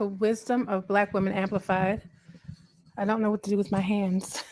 The wisdom of Black women amplified. I don't know what to do with my hands.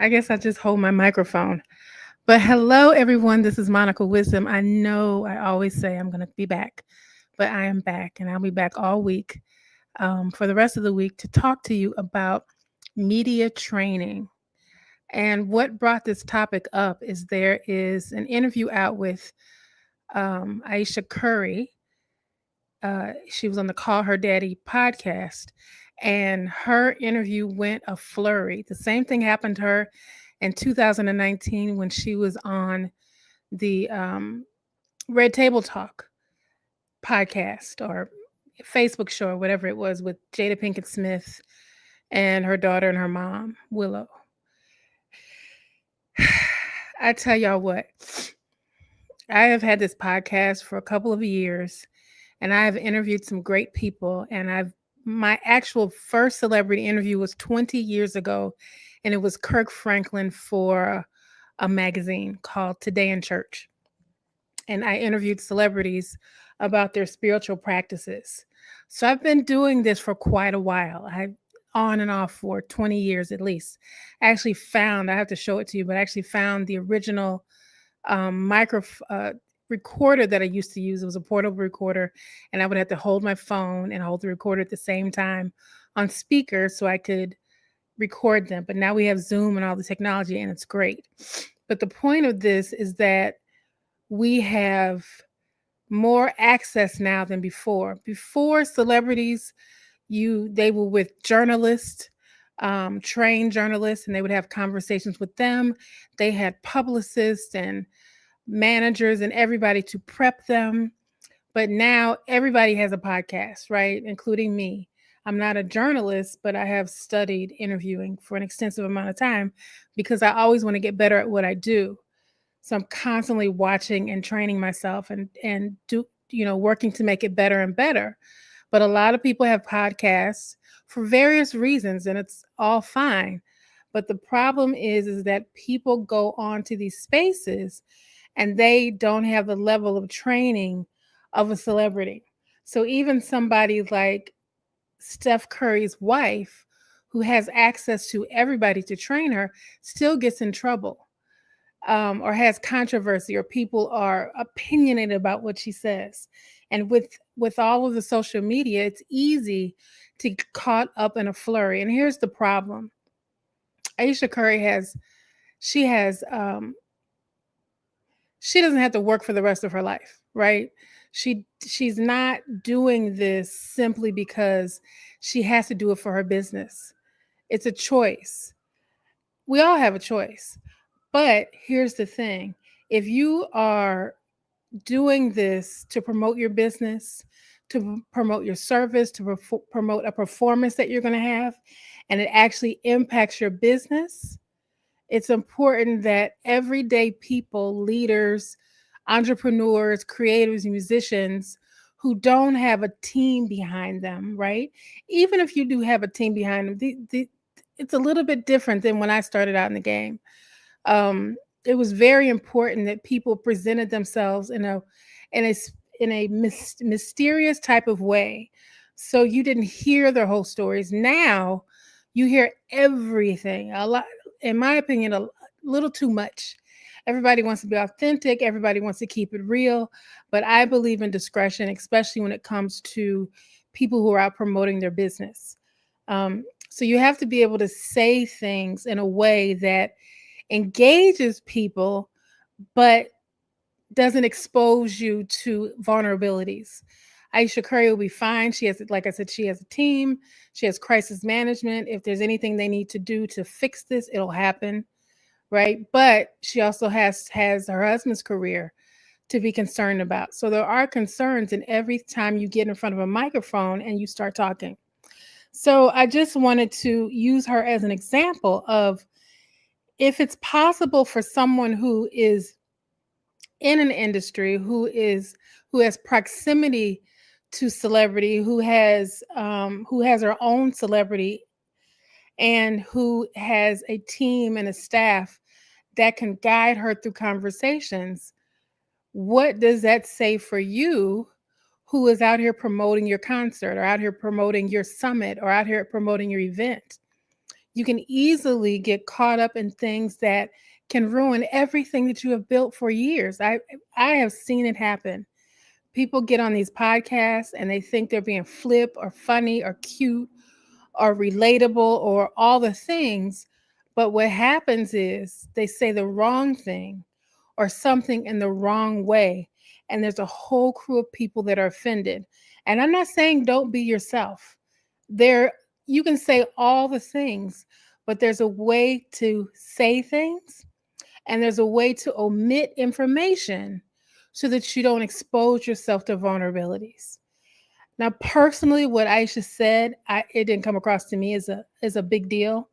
I guess I just hold my microphone. But hello, everyone. This is Monica Wisdom. I know I always say I'm going to be back, but I am back, and I'll be back all week for the rest of the week to talk to you about media training. And what brought this topic up is there is an interview out with Aisha Curry. She was on the Call Her Daddy podcast, and her interview went a flurry. The same thing happened to her in 2019 when she was on the Red Table Talk podcast or Facebook show or whatever it was with Jada Pinkett Smith and her daughter and her mom, Willow. I tell y'all what, I have had this podcast for a couple of years and I have interviewed some great people, and my actual first celebrity interview was 20 years ago, and it was Kirk Franklin for a magazine called Today in Church. And I interviewed celebrities about their spiritual practices. So I've been doing this for quite a while. I on and off for 20 years at least. I have to show it to you, but I actually found the original micro recorder that I used to use. It was a portable recorder, and I would have to hold my phone and hold the recorder at the same time on speaker so I could record them. But now we have Zoom and all the technology, and it's great. But the point of this is that we have more access now than before. Before, celebrities, they were with journalists, trained journalists, and they would have conversations with them. They had publicists and managers and everybody to prep them. But now everybody has a podcast, right? Including me. I'm not a journalist, but I have studied interviewing for an extensive amount of time because I always want to get better at what I do. So I'm constantly watching and training myself and working to make it better and better. But a lot of people have podcasts for various reasons, and it's all fine. But the problem is that people go on to these spaces and they don't have the level of training of a celebrity. So even somebody like Steph Curry's wife, who has access to everybody to train her, still gets in trouble, or has controversy, or people are opinionated about what she says. And with all of the social media, it's easy to get caught up in a flurry. And here's the problem: Aisha Curry she doesn't have to work for the rest of her life, right? She's not doing this simply because she has to do it for her business. It's a choice. We all have a choice. But here's the thing: if you are doing this to promote your business, to promote your service, to promote a performance that you're going to have, and it actually impacts your business, it's important that everyday people, leaders, entrepreneurs, creators, musicians who don't have a team behind them, right? Even if you do have a team behind them, it's a little bit different than when I started out in the game. It was very important that people presented themselves in a mysterious type of way, so you didn't hear their whole stories. Now you hear everything, a lot, in my opinion, a little too much. Everybody wants to be authentic, everybody wants to keep it real, but I believe in discretion, especially when it comes to people who are out promoting their business. So you have to be able to say things in a way that engages people, but doesn't expose you to vulnerabilities. Aisha Curry will be fine. She has, like I said, she has a team. She has crisis management. If there's anything they need to do to fix this, it'll happen, right? But she also has her husband's career to be concerned about. So there are concerns in every time you get in front of a microphone and you start talking. So I just wanted to use her as an example of, if it's possible for someone who is in an industry, who has proximity to celebrity, who has her own celebrity, and who has a team and a staff that can guide her through conversations, what does that say for you who is out here promoting your concert or out here promoting your summit or out here promoting your event. You can easily get caught up in things that can ruin everything that you have built for years. I have seen it happen. People get on these podcasts and they think they're being flip or funny or cute or relatable or all the things. But what happens is they say the wrong thing or something in the wrong way. And there's a whole crew of people that are offended. And I'm not saying don't be yourself. There, you can say all the things, but there's a way to say things and there's a way to omit information so that you don't expose yourself to vulnerabilities. Now, personally, what Aisha said, it didn't come across to me as a big deal.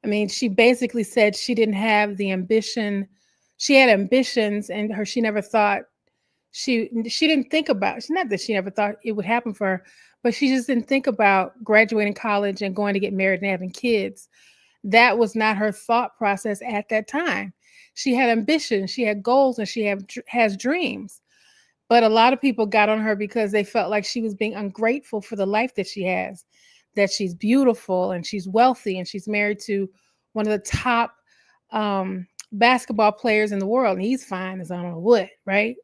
I mean, she basically said she didn't have the ambition. She had ambitions, and she never thought she didn't think about. It's not that she never thought it would happen for her, but she just didn't think about graduating college and going to get married and having kids. That was not her thought process at that time. She had ambitions, she had goals, and has dreams. But a lot of people got on her because they felt like she was being ungrateful for the life that she has, that she's beautiful and she's wealthy and she's married to one of the top basketball players in the world. And he's fine as I don't know what, right?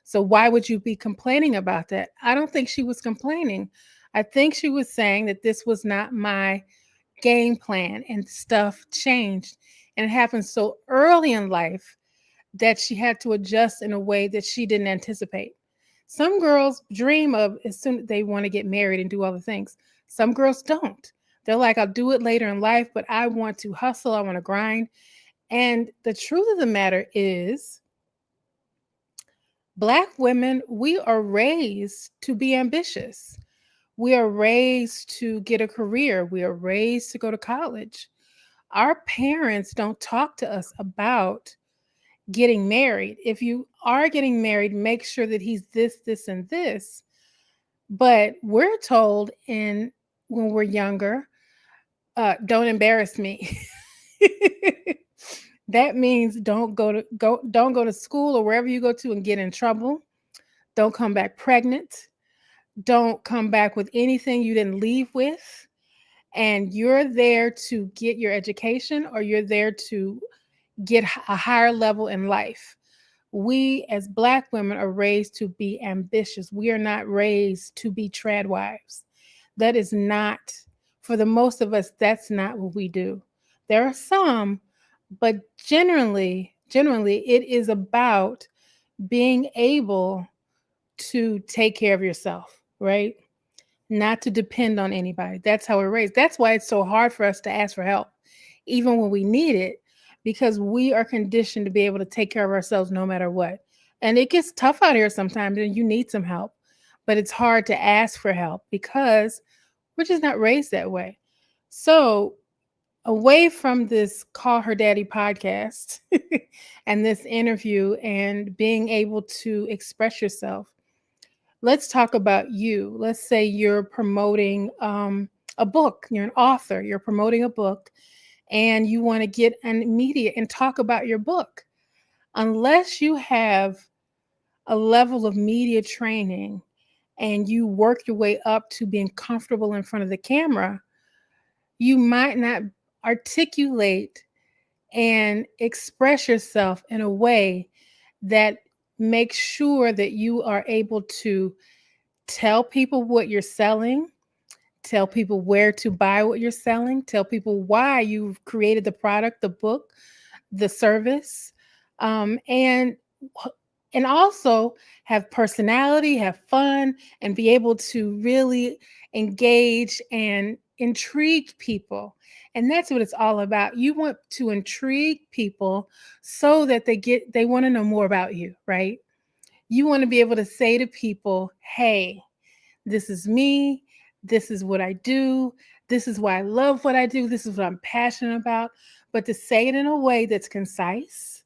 So why would you be complaining about that? I don't think she was complaining. I think she was saying that this was not my game plan and stuff changed. And it happened so early in life that she had to adjust in a way that she didn't anticipate. Some girls dream of as soon as they want to get married and do all the things. Some girls don't. They're like, I'll do it later in life, but I want to hustle. I want to grind. And the truth of the matter is, Black women, we are raised to be ambitious. We are raised to get a career. We are raised to go to college. Our parents don't talk to us about getting married. If you are getting married, make sure that he's this, this, and this. But we're told when we're younger, don't embarrass me. That means don't go to school or wherever you go to and get in trouble. Don't come back pregnant. Don't come back with anything you didn't leave with. And you're there to get your education or you're there to get a higher level in life. We as Black women are raised to be ambitious. We are not raised to be trad wives. That is not, for the most of us, that's not what we do. There are some, but generally, it is about being able to take care of yourself, right? Not to depend on anybody. That's how we're raised. That's why it's so hard for us to ask for help, even when we need it, because we are conditioned to be able to take care of ourselves no matter what. And it gets tough out here sometimes and you need some help, but it's hard to ask for help because we're just not raised that way. So away from this Call Her Daddy podcast and this interview and being able to express yourself, let's talk about you. Let's say you're promoting a book, you're an author, you're promoting a book, and you want to get an media and talk about your book. Unless you have a level of media training and you work your way up to being comfortable in front of the camera, you might not articulate and express yourself in a way that makes sure that you are able to tell people what you're selling, tell people where to buy what you're selling, tell people why you've created the product, the book, the service, and also have personality, have fun, and be able to really engage and intrigue people. And that's what it's all about. You want to intrigue people so that they want to know more about you, right? You want to be able to say to people, hey, this is me. This is what I do. This is why I love what I do. This is what I'm passionate about. But to say it in a way that's concise,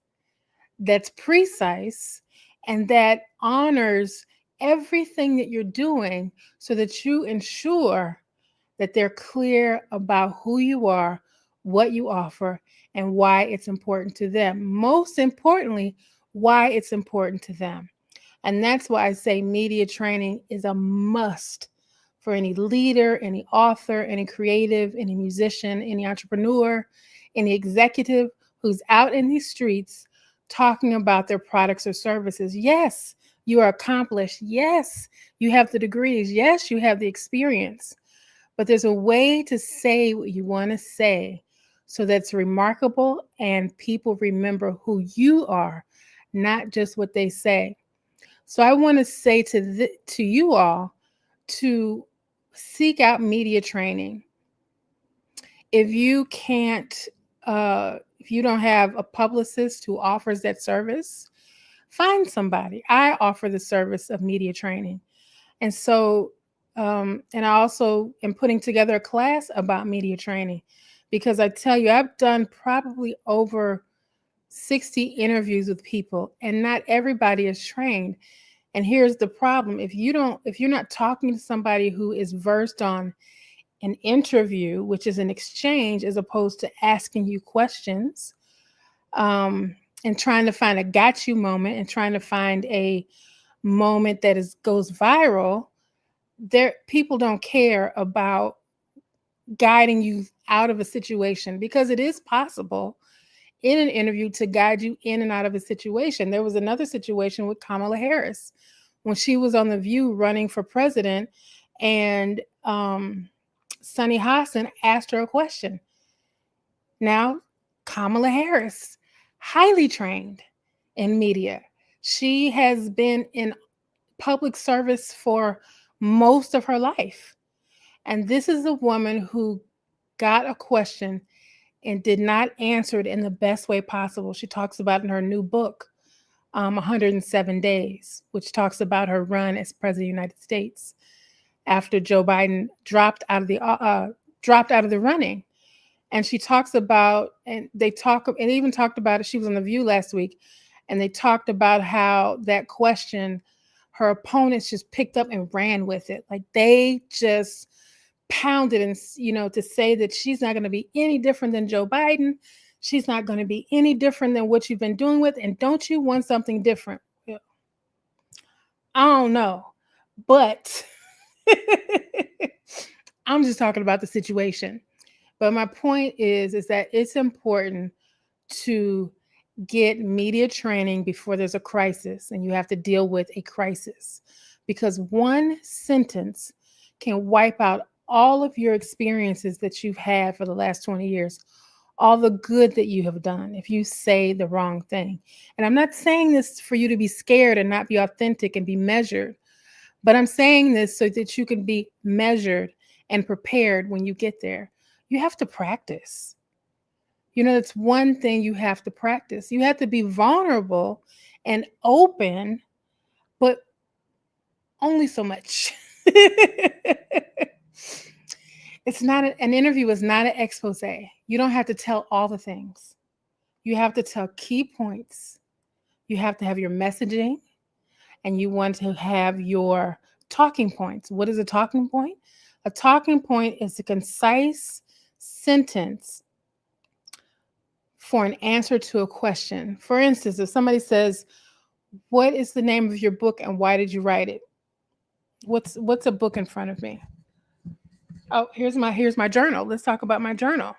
that's precise, and that honors everything that you're doing so that you ensure that they're clear about who you are, what you offer, and why it's important to them. Most importantly, why it's important to them. And that's why I say media training is a must for any leader, any author, any creative, any musician, any entrepreneur, any executive who's out in these streets talking about their products or services. Yes, you are accomplished. Yes, you have the degrees. Yes, you have the experience. But there's a way to say what you want to say so that's remarkable and people remember who you are, not just what they say. So I want to say to you all to seek out media training. If you can't, if you don't have a publicist who offers that service, find somebody. I offer the service of media training. And so, and I also am putting together a class about media training because I tell you, I've done probably over 60 interviews with people, and not everybody is trained. And here's the problem. If you're not talking to somebody who is versed on an interview, which is an exchange, as opposed to asking you questions, and trying to find a got you moment and trying to find a moment that goes viral, there people don't care about guiding you out of a situation, because it is possible in an interview to guide you in and out of a situation. There was another situation with Kamala Harris when she was on The View running for president, and Sunny Hassan asked her a question. Now, Kamala Harris, highly trained in media. She has been in public service for most of her life. And this is a woman who got a question and did not answer it in the best way possible. She talks about in her new book, 107 Days, which talks about her run as president of the United States after Joe Biden dropped out of the running. And she talks about, and they even talked about it. She was on The View last week, and they talked about how that question, her opponents just picked up and ran with it. Like they just pounded and, to say that she's not going to be any different than Joe Biden. She's not going to be any different than what you've been doing with. And don't you want something different? I don't know, but I'm just talking about the situation. But my point is that it's important to get media training before there's a crisis and you have to deal with a crisis, because one sentence can wipe out all of your experiences that you've had for the last 20 years, all the good that you have done if you say the wrong thing. And I'm not saying this for you to be scared and not be authentic and be measured, but I'm saying this so that you can be measured and prepared when you get there. You have to practice. It's one thing you have to practice. You have to be vulnerable and open, but only so much. It's not an interview is not an expose. You don't have to tell all the things. You have to tell key points. You have to have your messaging, and you want to have your talking points. What is a talking point? A talking point is a concise sentence for an answer to a question. For instance, if somebody says, "What is the name of your book and why did you write it?" What's a book in front of me? Oh, here's my journal. Let's talk about my journal.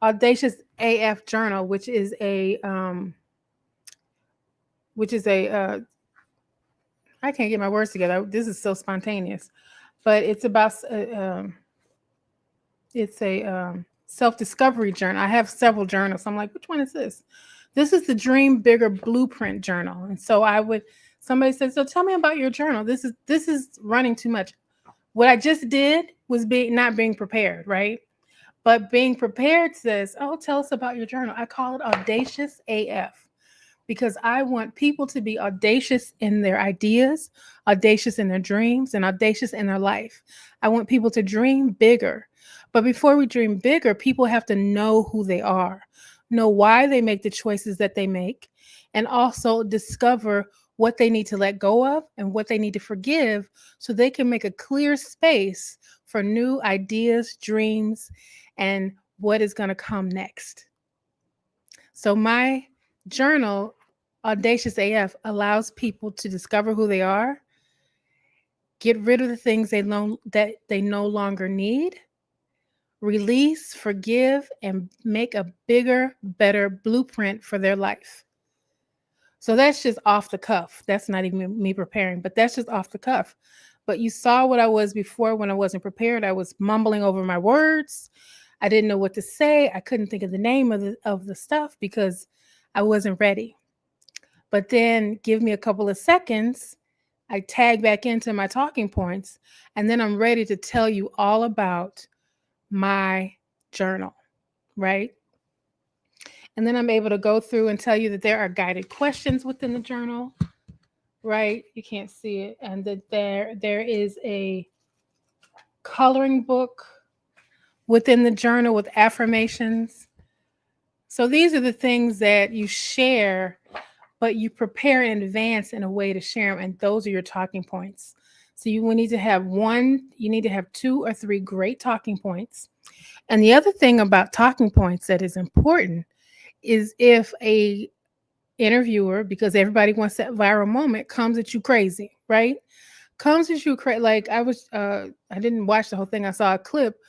Audacious AF Journal, which is a I can't get my words together. This is so spontaneous, but it's about it's a self-discovery journal. I have several journals. I'm like, which one is this? This is the Dream Bigger Blueprint Journal. And so somebody said, so tell me about your journal. This is running too much. What I just did was not being prepared, right? But being prepared says, oh, tell us about your journal. I call it Audacious AF because I want people to be audacious in their ideas, audacious in their dreams, and audacious in their life. I want people to dream bigger. But before we dream bigger, people have to know who they are, know why they make the choices that they make, and also discover what they need to let go of and what they need to forgive so they can make a clear space for new ideas, dreams, and what is going to come next. So my journal Audacious AF allows people to discover who they are, get rid of the things that they no longer need, release, forgive, and make a bigger, better blueprint for their life. So that's just off the cuff. That's not even me preparing, but that's just off the cuff. But you saw what I was before when I wasn't prepared. I was mumbling over my words. I didn't know what to say. I couldn't think of the name of the stuff because I wasn't ready. But then give me a couple of seconds, I tag back into my talking points, and then I'm ready to tell you all about my journal, right? And then I'm able to go through and tell you that there are guided questions within the journal, right? You can't see it. And that there is a coloring book within the journal with affirmations. So these are the things that you share, but you prepare in advance in a way to share them. And those are your talking points. So you need to have you need to have 2 or 3 great talking points. And the other thing about talking points that is important is if a interviewer, because everybody wants that viral moment, comes at you crazy, right? Comes at you crazy. Like I didn't watch the whole thing. I saw a clip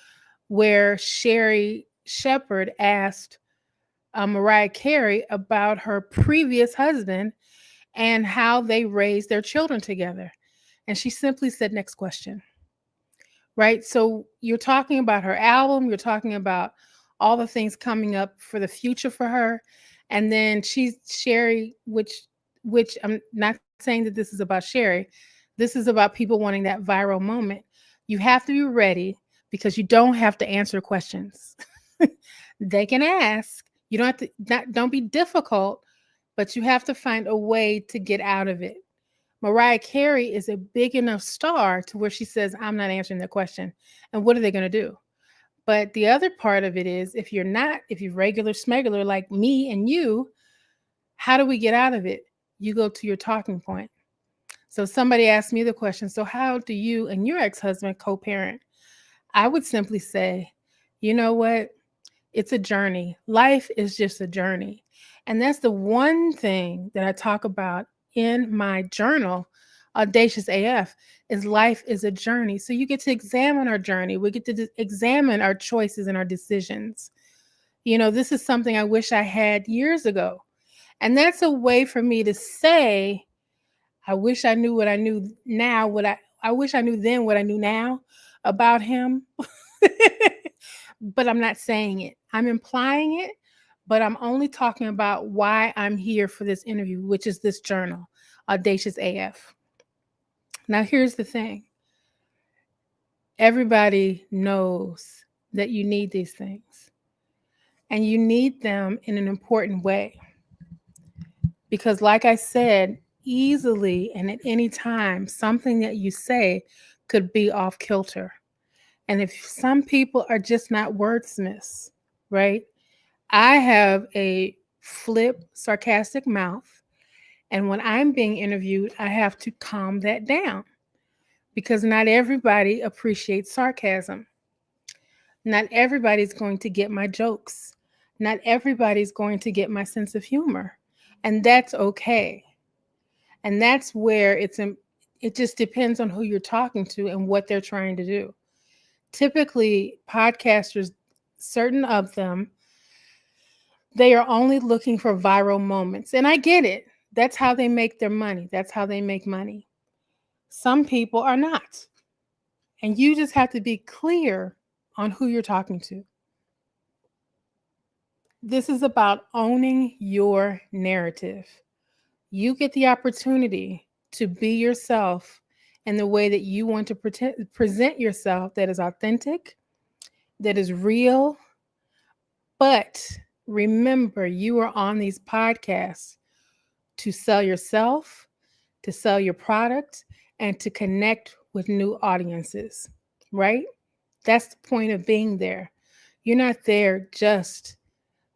where Sherri Shepherd asked Mariah Carey about her previous husband and how they raised their children together. And she simply said, next question. Right? So you're talking about her album, you're talking about all the things coming up for the future for her. And then she's Sherri, which I'm not saying that this is about Sherri. This is about people wanting that viral moment. You have to be ready because you don't have to answer questions. They can ask. You don't have to, don't be difficult, but you have to find a way to get out of it. Mariah Carey is a big enough star to where she says, I'm not answering the question. And what are they going to do? But the other part of it is if you're regular smegular like me and you, how do we get out of it? You go to your talking point. So somebody asked me the question, so how do you and your ex-husband co-parent? I would simply say, you know what? It's a journey. Life is just a journey. And that's the one thing that I talk about in my journal, Audacious AF, is life is a journey. So you get to examine our journey. We get to examine our choices and our decisions. You know, this is something I wish I had years ago. And that's a way for me to say, I wish I knew what I knew now, I wish I knew then what I knew now about him. But I'm not saying it. I'm implying it, but I'm only talking about why I'm here for this interview, which is this journal, Audacious AF. Now, here's the thing. Everybody knows that you need these things, and you need them in an important way. Because, like I said, easily and at any time, something that you say could be off kilter. And if some people are just not wordsmiths, right? I have a flip, sarcastic mouth. And when I'm being interviewed, I have to calm that down because not everybody appreciates sarcasm. Not everybody's going to get my jokes. Not everybody's going to get my sense of humor. And that's okay. And that's where it just depends on who you're talking to and what they're trying to do. Typically, podcasters, certain of them, they are only looking for viral moments. And I get it. That's how they make their money. That's how they make money. Some people are not. And you just have to be clear on who you're talking to. This is about owning your narrative. You get the opportunity to be yourself in the way that you want to present yourself that is authentic, that is real. But remember, you are on these podcasts to sell yourself, to sell your product, and to connect with new audiences, right? That's the point of being there. You're not there just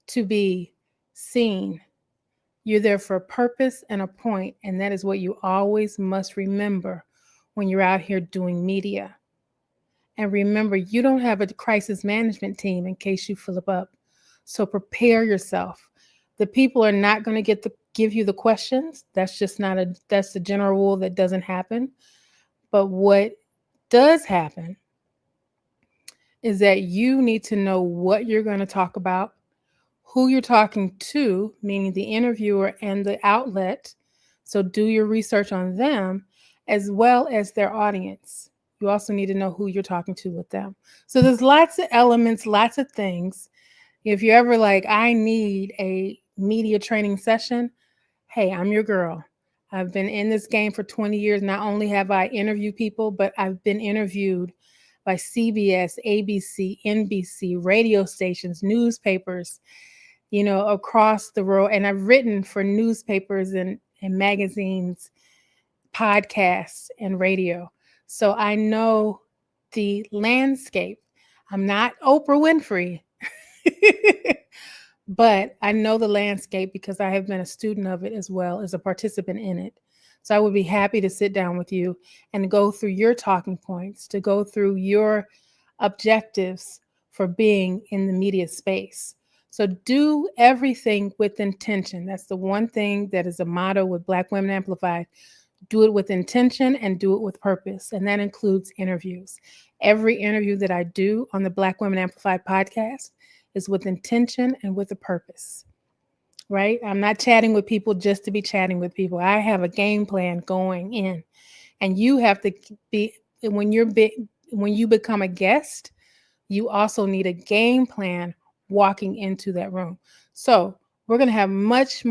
to be seen. You're there for a purpose and a point, and that is what you always must remember when you're out here doing media. And remember, you don't have a crisis management team in case you flip up. So prepare yourself. The people are not going to give you the questions. That's just not that's the general rule that doesn't happen. But what does happen is that you need to know what you're going to talk about, who you're talking to, meaning the interviewer and the outlet. So do your research on them as well as their audience. You also need to know who you're talking to with them. So there's lots of elements, lots of things. If you're ever like, I need a media training session, hey, I'm your girl. I've been in this game for 20 years. Not only have I interviewed people, but I've been interviewed by CBS, ABC, NBC, radio stations, newspapers, across the world. And I've written for newspapers and magazines, podcasts, and radio. So I know the landscape. I'm not Oprah Winfrey, but I know the landscape because I have been a student of it as well as a participant in it. So I would be happy to sit down with you and go through your talking points, to go through your objectives for being in the media space. So do everything with intention. That's the one thing that is a motto with Black Women Amplified. Do it with intention and do it with purpose. And that includes interviews. Every interview that I do on the Black Women Amplified podcast is with intention and with a purpose, right? I'm not chatting with people just to be chatting with people. I have a game plan going in, and you have to be, when you become a guest, you also need a game plan walking into that room. So we're going to have many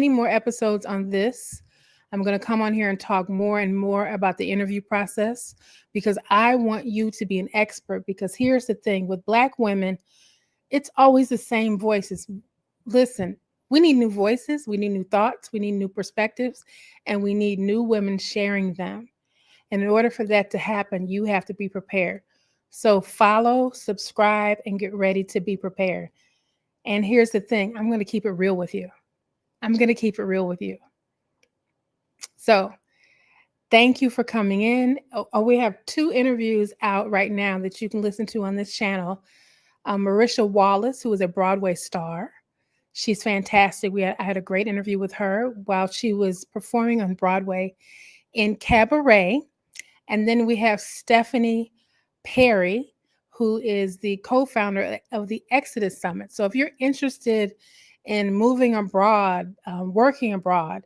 more episodes on this. I'm going to come on here and talk more and more about the interview process because I want you to be an expert. Because here's the thing with Black women, it's always the same voices. Listen, we need new voices, we need new thoughts, we need new perspectives, and we need new women sharing them. And in order for that to happen, you have to be prepared. So follow, subscribe, and get ready to be prepared. And here's the thing, I'm going to keep it real with you. So thank you for coming in. We have 2 interviews out right now that you can listen to on this channel. Marisha Wallace, who is a Broadway star. She's fantastic. I had a great interview with her while she was performing on Broadway in Cabaret. And then we have Stephanie Perry, who is the co-founder of the Exodus Summit. So if you're interested in moving abroad, working abroad,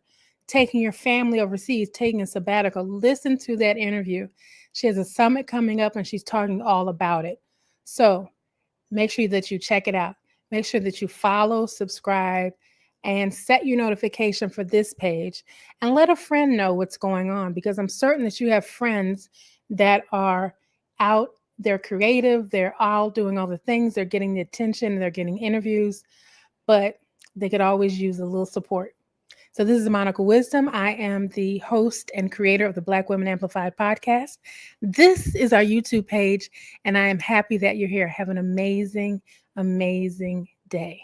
taking your family overseas, taking a sabbatical, listen to that interview. She has a summit coming up and she's talking all about it. So make sure that you check it out. Make sure that you follow, subscribe, and set your notification for this page. And let a friend know what's going on, because I'm certain that you have friends that are out, they're creative, they're all doing all the things, they're getting the attention, they're getting interviews, but they could always use a little support. So this is Monica Wisdom. I am the host and creator of the Black Women Amplified podcast. This is our YouTube page, and I am happy that you're here. Have an amazing, amazing day.